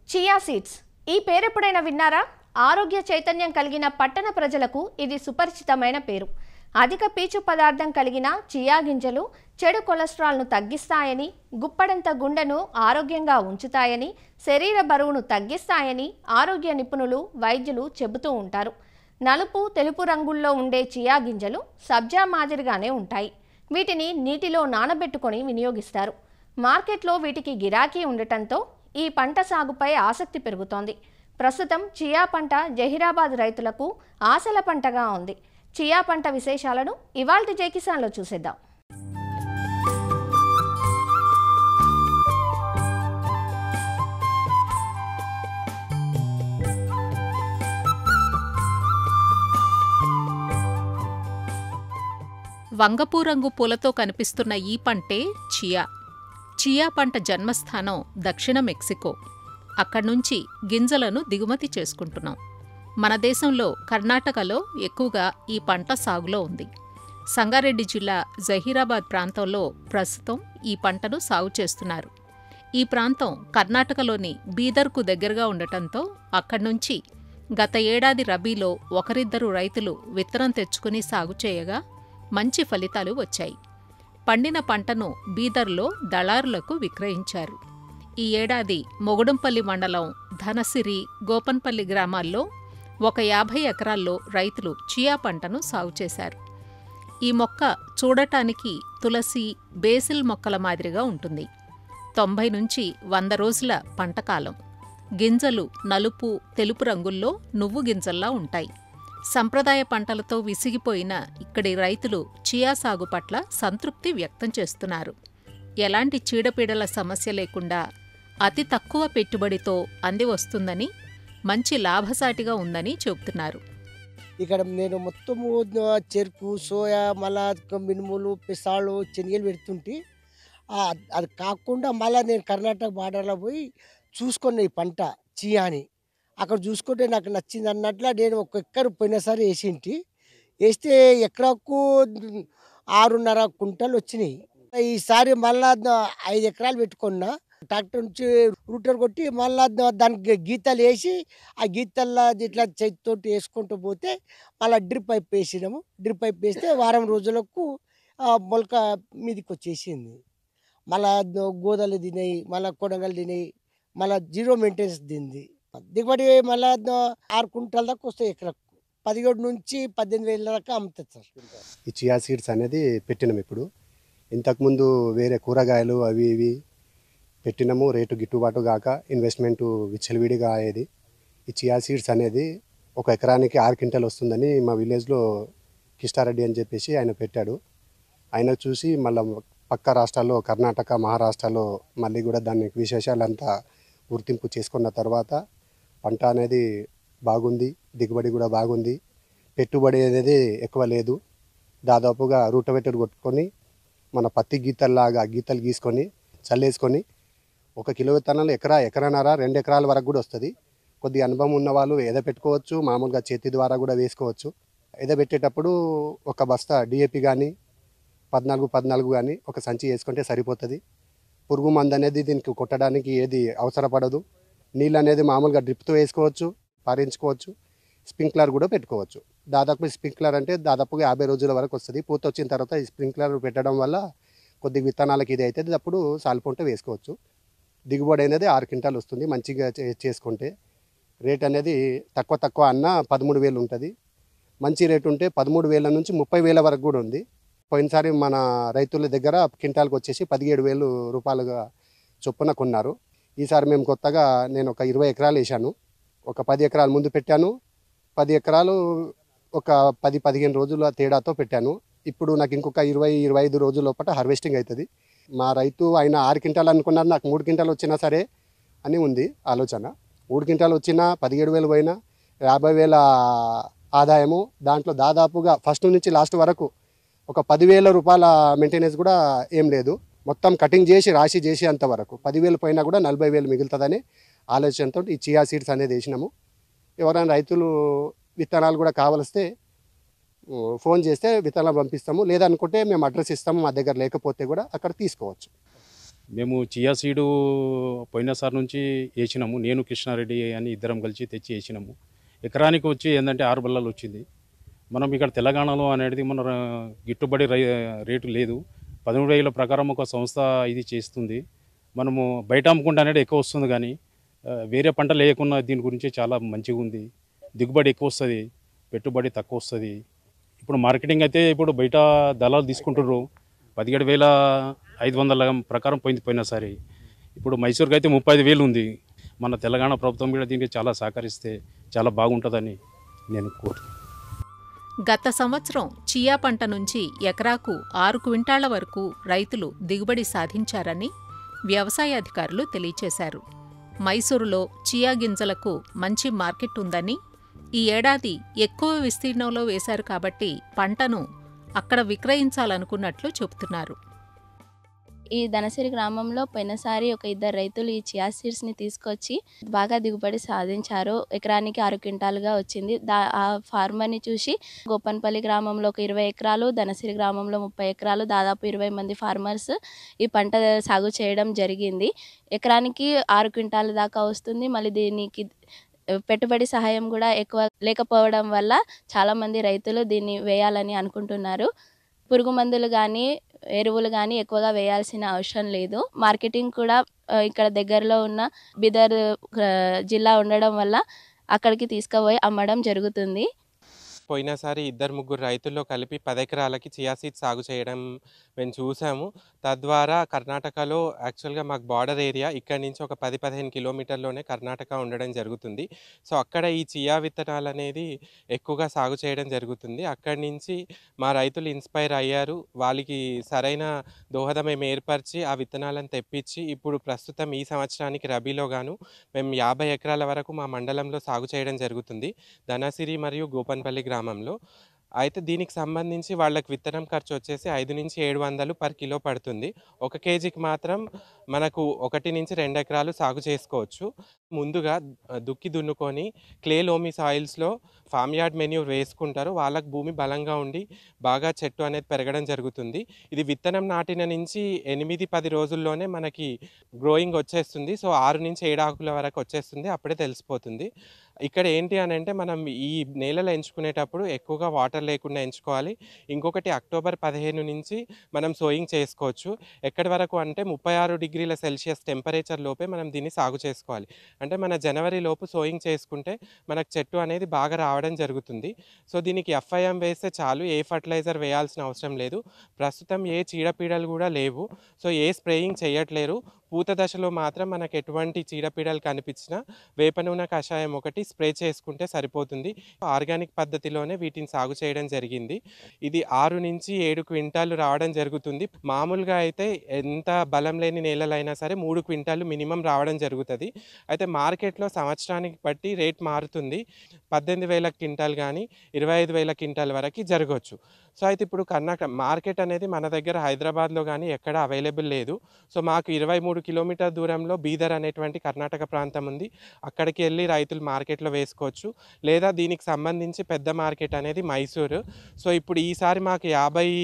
Chia seeds ఈ పేరెప్పుడైనా విన్నారా? ఆరోగ్య చైతన్యం కలిగిన పట్టణ ప్రజలకు ఇది సుపరిచితమైన పేరు. అధిక పీచు పదార్థం కలిగిన చియా గింజలు చెడు కొలెస్ట్రాల్ను తగ్గిస్తాయని, గుప్పడంత గుండెను ఆరోగ్యంగా ఉంచుతాయని, శరీర బరువును తగ్గిస్తాయని ఆరోగ్య నిపుణులు, వైద్యులు చెబుతూ ఉంటారు. నలుపు, తెలుపు రంగుల్లో ఉండే చియా గింజలు సబ్జా మాదిరిగానే ఉంటాయి. వీటిని నీటిలో నానబెట్టుకొని వినియోగిస్తారు. మార్కెట్లో వీటికి గిరాకీ ఉండటంతో ఈ పంట సాగుపై ఆసక్తి పెరుగుతోంది. ప్రస్తుతం చియా పంట జహీరాబాద్ రైతులకు ఆశల పంటగా ఉంది. చియా పంట విశేషాలను ఇవాల్టి జై కిసాన్లో చూసేద్దాం. వంగపూ రంగు పూలతో కనిపిస్తున్న ఈ పంటే చియా. చియా పంట జన్మస్థానం దక్షిణ మెక్సికో. అక్కడ్నుంచి గింజలను దిగుమతి చేసుకుంటున్నాం. మన దేశంలో కర్ణాటకలో ఎక్కువగా ఈ పంట సాగులో ఉంది. సంగారెడ్డి జిల్లా జహీరాబాద్ ప్రాంతంలో ప్రస్తుతం ఈ పంటను సాగు చేస్తున్నారు. ఈ ప్రాంతం కర్ణాటకలోని బీదర్కు దగ్గరగా ఉండటంతో అక్కడ్నుంచి గత ఏడాది రబీలో ఒకరిద్దరు రైతులు విత్తనం తెచ్చుకుని సాగు చేయగా మంచి ఫలితాలు వచ్చాయి. పండిన పంటను బీదర్లో దళారులకు విక్రయించారు. ఈ ఏడాది మొగుడంపల్లి మండలం ధనసిరి, గోపన్పల్లి గ్రామాల్లో ఒక 50 ఎకరాల్లో రైతులు చియా పంటను సాగు చేశారు. ఈ మొక్క చూడటానికి తులసి, బేసిల్ మొక్కల మాదిరిగా ఉంటుంది. 90 నుంచి 100 రోజుల పంటకాలం. గింజలు నలుపు, తెలుపు రంగుల్లో నువ్వు గింజల్లా ఉంటాయి. సంప్రదాయ పంటలతో విసిగిపోయిన ఇక్కడి రైతులు చియా సాగు పట్ల సంతృప్తి వ్యక్తం చేస్తున్నారు. ఎలాంటి చీడపీడల సమస్య లేకుండా అతి తక్కువ పెట్టుబడితో అంది వస్తుందని, మంచి లాభసాటిగా ఉందని చెబుతున్నారు. ఇక్కడ నేను మొత్తము చెరుకు, సోయా, మళ్ళా మినుములు, పెసాలు, శనగలు పెడుతుంటే అది కాకుండా మళ్ళీ నేను కర్ణాటక బార్డర్లో పోయి చూసుకున్న ఈ పంట చియాని అక్కడ చూసుకుంటే నాకు నచ్చింది అన్నట్ల నేను ఒక ఎకరు పోయినసారి వేస్తే ఎకరాకు 6.5 కుంటలు వచ్చినాయి. ఈసారి మళ్ళా 5 ఎకరాలు పెట్టుకున్నా. ట్రాక్టర్ నుంచి రూటర్ కొట్టి మళ్ళా దానికి గీతలు వేసి ఆ గీతల్లో ఇట్లా చేతితోటి వేసుకుంటూ పోతే మళ్ళీ డ్రిప్ పైప్ వేసినాము. డ్రిప్ పైప్ వేస్తే వారం రోజులకు మొలక మీదకి వచ్చేసింది. మళ్ళా గోదలు తినాయి, మళ్ళీ కొడగలు తినాయి, మళ్ళీ జీరో మెయింటెనెన్స్ తింది. దిగుబడి మళ్ళీ 6 కుంటల దాకా వస్తాయి. ఎకరకు 17 నుంచి 18,000 దాకా అమ్ముతుంది సార్. ఈ చియా సీడ్స్ అనేది పెట్టినాం. ఇప్పుడు ఇంతకుముందు వేరే కూరగాయలు అవి ఇవి పెట్టినాము. రేటు గిట్టుబాటు కాక ఇన్వెస్ట్మెంట్ విచ్చలవిడిగా అయ్యేది. ఈ చియా సీడ్స్ అనేది ఒక ఎకరానికి 6 క్వింటాలు వస్తుందని మా విలేజ్లో కిష్టారెడ్డి అని చెప్పేసి ఆయన పెట్టాడు. ఆయన చూసి మళ్ళీ పక్క రాష్ట్రాల్లో కర్ణాటక, మహారాష్ట్రలో మళ్ళీ కూడా దాని విశేషాలంతా గుర్తింపు చేసుకున్న తర్వాత పంట అనేది బాగుంది, దిగుబడి కూడా బాగుంది. పెట్టుబడి అనేది ఎక్కువ లేదు. దాదాపుగా రూటవెటర్ కొట్టుకొని మన పత్తి గీతల్లాగా గీతలు గీసుకొని చల్లేసుకొని 1 కిలో విత్తనాలు ఎకరన్నర 2 ఎకరాల వరకు కూడా వస్తుంది. కొద్ది అనుభవం ఉన్న వాళ్ళు ఎదపెట్టుకోవచ్చు, మామూలుగా చేతి ద్వారా కూడా వేసుకోవచ్చు. ఎదబెట్టేటప్పుడు ఒక బస్తా డిఏపి కానీ 14 కానీ ఒక సంచి వేసుకుంటే సరిపోతుంది. పురుగు మందు అనేది దీనికి కొట్టడానికి ఏది అవసరపడదు. నీళ్ళు అనేది మామూలుగా డ్రిప్తో వేసుకోవచ్చు, పారించుకోవచ్చు. స్ప్రింక్లర్ కూడా పెట్టుకోవచ్చు. దాదాపు స్ప్రింక్లర్ అంటే దాదాపుగా 50 రోజుల వరకు వస్తుంది. పూత వచ్చిన తర్వాత ఈ స్ప్రింక్లర్ పెట్టడం వల్ల కొద్ది విత్తనాలకి ఇది అవుతుంది. అప్పుడు సాల్పొంట వేసుకోవచ్చు. దిగుబడి అనేది 6 క్వింటాలు వస్తుంది మంచిగా చేసుకుంటే. రేట్ అనేది తక్కువ అన్న 13,000 ఉంటుంది. మంచి రేటు ఉంటే 13,000 నుంచి 30,000 వరకు కూడా ఉంది. పోయినసారి మన రైతుల దగ్గర క్వింటాల్కి వచ్చేసి 17,000 రూపాయలుగా చొప్పున కొన్నారు. ఈసారి మేము కొత్తగా నేను ఒక 20 ఎకరాలు వేసాను. ఒక 10 ఎకరాలు ముందు పెట్టాను. 10 ఎకరాలు ఒక 10-15 రోజుల తేడాతో పెట్టాను. ఇప్పుడు నాకు ఇంకొక 20-25 రోజుల లోపల హార్వెస్టింగ్ అవుతుంది. మా రైతు ఆయన 6 క్వింటాలు అనుకున్నారు, నాకు 3 క్వింటాలు వచ్చినా సరే అని ఉంది ఆలోచన. 3 క్వింటాలు వచ్చినా 17,000 పోయినా 50,000 ఆదాయము. దాంట్లో దాదాపుగా ఫస్ట్ నుంచి లాస్ట్ వరకు ఒక 10,000 రూపాయల మెయింటెనెన్స్ కూడా ఏం లేదు. మొత్తం కటింగ్ చేసి రాశి చేసి అంతవరకు 10,000 పోయినా కూడా 40,000 మిగులుతుందని ఆలోచనతో ఈ చియా సీడ్స్ అనేది వేసినాము. ఎవరైనా రైతులు విత్తనాలు కూడా కావలిస్తే ఫోన్ చేస్తే విత్తనాలు పంపిస్తాము. లేదనుకుంటే మేము అడ్రస్ ఇస్తాము. మా దగ్గర లేకపోతే కూడా అక్కడ తీసుకోవచ్చు. మేము చియా సీడు పోయినసారి నుంచి వేసినాము. నేను కృష్ణారెడ్డి అని ఇద్దరం కలిసి తెచ్చి వేసినాము. ఎకరానికి వచ్చి ఏంటంటే 6 బల్లలు వచ్చింది. మనం ఇక్కడ తెలంగాణలో అనేది మన గిట్టుబడి రేటు లేదు. 13,000 ప్రకారం ఒక సంస్థ ఇది చేస్తుంది. మనము బయట అమ్ముకుంటే అనేది ఎక్కువ వస్తుంది, కానీ వేరే పంటలు వేయకుండా దీని గురించి చాలా మంచిగా ఉంది. దిగుబడి ఎక్కువ వస్తుంది, పెట్టుబడి తక్కువ వస్తుంది. ఇప్పుడు మార్కెటింగ్ అయితే ఇప్పుడు బయట దళాలు తీసుకుంటున్నారు 17,500 ప్రకారం పోయినసారి. ఇప్పుడు మైసూర్కి అయితే 35,000 ఉంది. మన తెలంగాణ ప్రభుత్వం కూడా దీనికి చాలా సహకరిస్తే చాలా బాగుంటుందని నేను కోరుతున్నాను. గత సంవత్సరం చియా పంట నుంచి ఎకరాకు 6 క్వింటాళ్ల వరకు రైతులు దిగుబడి సాధించారని వ్యవసాయ అధికారులు తెలియచేశారు. మైసూరులో చియా గింజలకు మంచి మార్కెట్ ఉందని, ఈ ఏడాది ఎక్కువ విస్తీర్ణంలో వేశారు కాబట్టి పంటను అక్కడ విక్రయించాలనుకున్నట్లు చెబుతున్నారు. ఈ ధనసిరి గ్రామంలో పోయినసారి ఒక 2 రైతులు ఈ చియా సీడ్స్ని తీసుకొచ్చి బాగా దిగుబడి సాధించారు. ఎకరానికి 6 క్వింటాలుగా వచ్చింది. ఆ ఫార్మర్ని చూసి గోపన్పల్లి గ్రామంలో ఒక 20 ఎకరాలు, ధనసిరి గ్రామంలో 30 ఎకరాలు, దాదాపు 20 మంది ఫార్మర్స్ ఈ పంట సాగు చేయడం జరిగింది. ఎకరానికి 6 క్వింటాల దాకా వస్తుంది. మళ్ళీ దీనికి పెట్టుబడి సహాయం కూడా ఎక్కువ లేకపోవడం వల్ల చాలామంది రైతులు దీన్ని వేయాలని అనుకుంటున్నారు. పురుగు మందులు కానీ ఎరువులు కానీ ఎక్కువగా వేయాల్సిన అవసరం లేదు. మార్కెటింగ్ కూడా ఇక్కడ దగ్గరలో ఉన్న బిదర్ జిల్లా ఉండడం వల్ల అక్కడికి తీసుకుపోయి అమ్మడం జరుగుతుంది. పోయినసారి 2-3 రైతుల్లో కలిపి 10 ఎకరాలకి చియా సీడ్స్ సాగు చేయడం మేము చూసాము. తద్వారా కర్ణాటకలో యాక్చువల్గా మాకు బార్డర్ ఏరియా, ఇక్కడి నుంచి ఒక 10-15 కిలోమీటర్లోనే కర్ణాటక ఉండడం జరుగుతుంది. సో అక్కడ ఈ చియా విత్తనాలు అనేది ఎక్కువగా సాగు చేయడం జరుగుతుంది. అక్కడి నుంచి మా రైతులు ఇన్స్పైర్ అయ్యారు. వాళ్ళకి సరైన దోహదం మేము ఏర్పరిచి ఆ విత్తనాలను తెప్పించి ఇప్పుడు ప్రస్తుతం ఈ సంవత్సరానికి రబీలో గాను మేము 50 ఎకరాల వరకు మా మండలంలో సాగు చేయడం జరుగుతుంది, ధనసిరి మరియు గోపన్పల్లి గ్రామంలో. అయితే దీనికి సంబంధించి వాళ్ళకి విత్తనం ఖర్చు వచ్చేసి 500-700 పర్ కిలో పడుతుంది. 1 కేజీకి మాత్రం మనకు 1-2 ఎకరాలు సాగు చేసుకోవచ్చు. ముందుగా దుక్కి దున్నుకొని క్లే లోమి సాయిల్స్లో ఫామ్ యార్డ్ మెన్యూర్ వేసుకుంటారు. వాళ్ళకు భూమి బలంగా ఉండి బాగా చెట్టు అనేది పెరగడం జరుగుతుంది. ఇది విత్తనం నాటిన నుంచి 8-10 రోజుల్లోనే మనకి గ్రోయింగ్ వచ్చేస్తుంది. సో 6-7 ఆకుల వరకు వచ్చేస్తుంది, అప్పుడే తెలిసిపోతుంది. ఇక్కడ ఏంటి అని అంటే మనం ఈ నేలలు ఎంచుకునేటప్పుడు ఎక్కువగా వాటర్ లేకుండా ఎంచుకోవాలి. ఇంకొకటి అక్టోబర్ 15 నుంచి మనం సోయింగ్ చేసుకోవచ్చు. ఎక్కడి వరకు అంటే 36 డిగ్రీల సెల్సియస్ టెంపరేచర్ లోపే మనం దీన్ని సాగు చేసుకోవాలి. అంటే మన జనవరి లోపు సోయింగ్ చేసుకుంటే మనకు చెట్టు అనేది బాగా రావడం జరుగుతుంది. సో దీనికి FIM వేస్తే చాలు, ఏ ఫర్టిలైజర్ వేయాల్సిన అవసరం లేదు. ప్రస్తుతం ఏ చీడపీడలు కూడా లేవు. సో ఏ స్ప్రేయింగ్ చేయట్లేరు. పూత దశలో మాత్రం మనకు ఎటువంటి చీడపీడలు కనిపించినా వేప నూనె కషాయం ఒకటి స్ప్రే చేసుకుంటే సరిపోతుంది. ఆర్గానిక్ పద్ధతిలోనే వీటిని సాగు చేయడం జరిగింది. ఇది 6-7 క్వింటాలు రావడం జరుగుతుంది. మామూలుగా అయితే ఎంత బలం లేని నేలలైనా సరే 3 క్వింటాలు మినిమం రావడం జరుగుతుంది. అయితే మార్కెట్లో సంవత్సరానికి బట్టి రేట్ మారుతుంది. 18,000 క్వింటాల్ కానీ 25,000 క్వింటాల్ వరకు జరగవచ్చు. సో అయితే ఇప్పుడు కర్ణాటక మార్కెట్ అనేది మన దగ్గర హైదరాబాద్లో కానీ ఎక్కడ అవైలబుల్ లేదు. సో మాకు 23 కిలోమీటర్ దూరంలో బీదర్ అనేటువంటి కర్ణాటక ప్రాంతం ఉంది. అక్కడికి వెళ్ళి రైతులు మార్కెట్లో వేసుకోవచ్చు. లేదా దీనికి సంబంధించి పెద్ద మార్కెట్ అనేది మైసూరు. సో ఇప్పుడు ఈసారి మాకు 50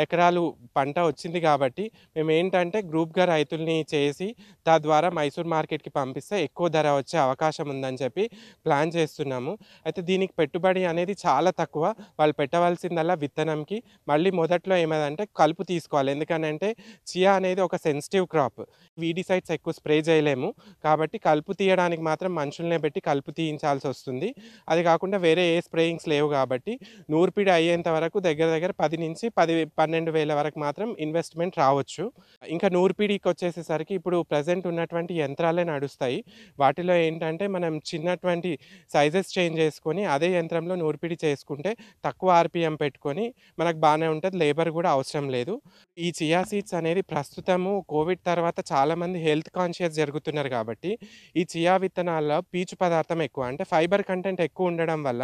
ఎకరాలు పంట వచ్చింది కాబట్టి మేము ఏంటంటే గ్రూప్గా రైతుల్ని చేసి తద్వారా మైసూర్ మార్కెట్కి పంపిస్తే ఎక్కువ ధర వచ్చే అవకాశం ఉందని చెప్పి ప్లాన్ చేస్తున్నాము. అయితే దీనికి పెట్టుబడి అనేది చాలా తక్కువ. వాళ్ళు పెట్టవలసిందల్లా విత్తనంకి. మళ్ళీ మొదట్లో ఏమైందంటే కలుపు తీసుకోవాలి. ఎందుకనంటే చియా అనేది ఒక సెన్సిటివ్ క్రాప్. వీడిసైడ్స్ ఎక్కువ స్ప్రే చేయలేము కాబట్టి కలుపు తీయడానికి మాత్రం మనుషులనే పెట్టి కలుపు తీయించాల్సి వస్తుంది. అది కాకుండా వేరే ఏ స్ప్రేయింగ్స్ లేవు కాబట్టి నూర్పిడి అయ్యేంత వరకు దగ్గర 10,000-12,000 వరకు మాత్రం ఇన్వెస్ట్మెంట్ రావచ్చు. ఇంకా నూర్పిడికి వచ్చేసేసరికి ఇప్పుడు ప్రజెంట్ ఉన్నటువంటి యంత్రాలే నడుస్తాయి. వాటిలో ఏంటంటే మనం చిన్నటువంటి సైజెస్ చేంజ్ చేసుకొని అదే యంత్రంలో నూర్పిడి చేసుకుంటే తక్కువ RPM పెట్టుకొని మనకు బాగానే ఉంటుంది. లేబర్ కూడా అవసరం లేదు. ఈ చియా సీడ్స్ అనేది ప్రస్తుతము కోవిడ్ తర్వాత చాలామంది హెల్త్ కాన్షియస్ జరుగుతున్నారు కాబట్టి ఈ చియా విత్తనాల్లో పీచు పదార్థం ఎక్కువ, అంటే ఫైబర్ కంటెంట్ ఎక్కువ ఉండడం వల్ల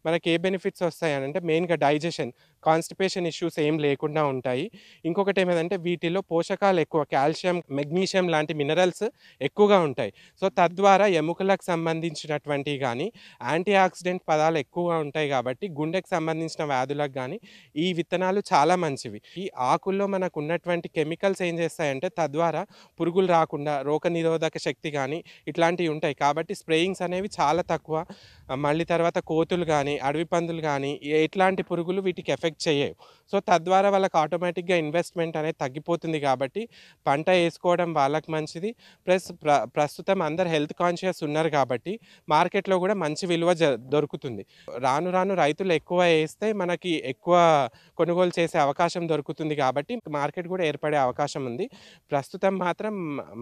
మనకి ఏ బెనిఫిట్స్ వస్తాయి అని అంటే మెయిన్గా డైజెషన్, కాన్స్టిపేషన్ ఇష్యూస్ ఏం లేకుండా రాకుండా ఉంటాయి. ఇంకొకటి ఏమిటంటే వీటిలో పోషకాలు ఎక్కువ, కాల్షియం, మెగ్నీషియం లాంటి మినరల్స్ ఎక్కువగా ఉంటాయి. సో తద్వారా ఎముకలకు సంబంధించినటువంటివి కానీ యాంటీ ఆక్సిడెంట్ పదాలు ఎక్కువగా ఉంటాయి కాబట్టి గుండెకు సంబంధించిన వ్యాధులకు కానీ ఈ విత్తనాలు చాలా మంచివి. ఈ ఆకుల్లో మనకు ఉన్నటువంటి కెమికల్స్ ఏం చేస్తాయంటే తద్వారా పురుగులు రాకుండా రోగనిరోధక శక్తి కానీ ఇట్లాంటివి ఉంటాయి కాబట్టి స్ప్రేయింగ్స్ అనేవి చాలా తక్కువ. మళ్ళీ తర్వాత కోతులు కానీ అడవి పందులు కానీ ఎట్లాంటి పురుగులు వీటికి ఎఫెక్ట్ చేయవు. సో తద్వారా వాళ్ళకి ఆటోమేటిక్గా ఇన్వెస్ట్మెంట్ అనేది తగ్గిపోతుంది కాబట్టి పంట వేసుకోవడం వాళ్ళకి మంచిది. ప్లస్ ప్రస్తుతం అందరు హెల్త్ కాన్షియస్ ఉన్నారు కాబట్టి మార్కెట్లో కూడా మంచి విలువ దొరుకుతుంది. రాను రాను రైతులు ఎక్కువ వేస్తే మనకి ఎక్కువ కొనుగోలు చేసే అవకాశం దొరుకుతుంది కాబట్టి మార్కెట్ కూడా ఏర్పడే అవకాశం ఉంది. ప్రస్తుతం మాత్రం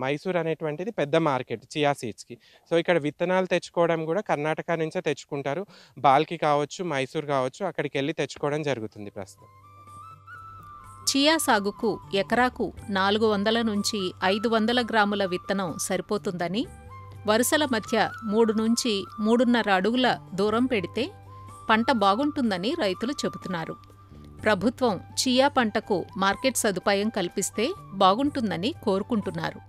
మైసూర్ అనేటువంటిది పెద్ద మార్కెట్ చియా సీడ్స్కి. సో ఇక్కడ విత్తనాలు తెచ్చుకోవడం కూడా కర్ణాటక నుంచే తెచ్చుకుంటారు. బాల్కి కావచ్చు, మైసూర్ కావచ్చు, అక్కడికి వెళ్ళి తెచ్చుకోవడం జరుగుతుంది ప్రస్తుతం. చియా సాగుకు ఎకరాకు 400 నుంచి 500 గ్రాముల విత్తనం సరిపోతుందని, వరుసల మధ్య 3 నుంచి 3.5 అడుగుల దూరం పెడితే పంట బాగుంటుందని రైతులు చెబుతున్నారు. ప్రభుత్వం చియా పంటకు మార్కెట్ సదుపాయం కల్పిస్తే బాగుంటుందని కోరుకుంటున్నారు.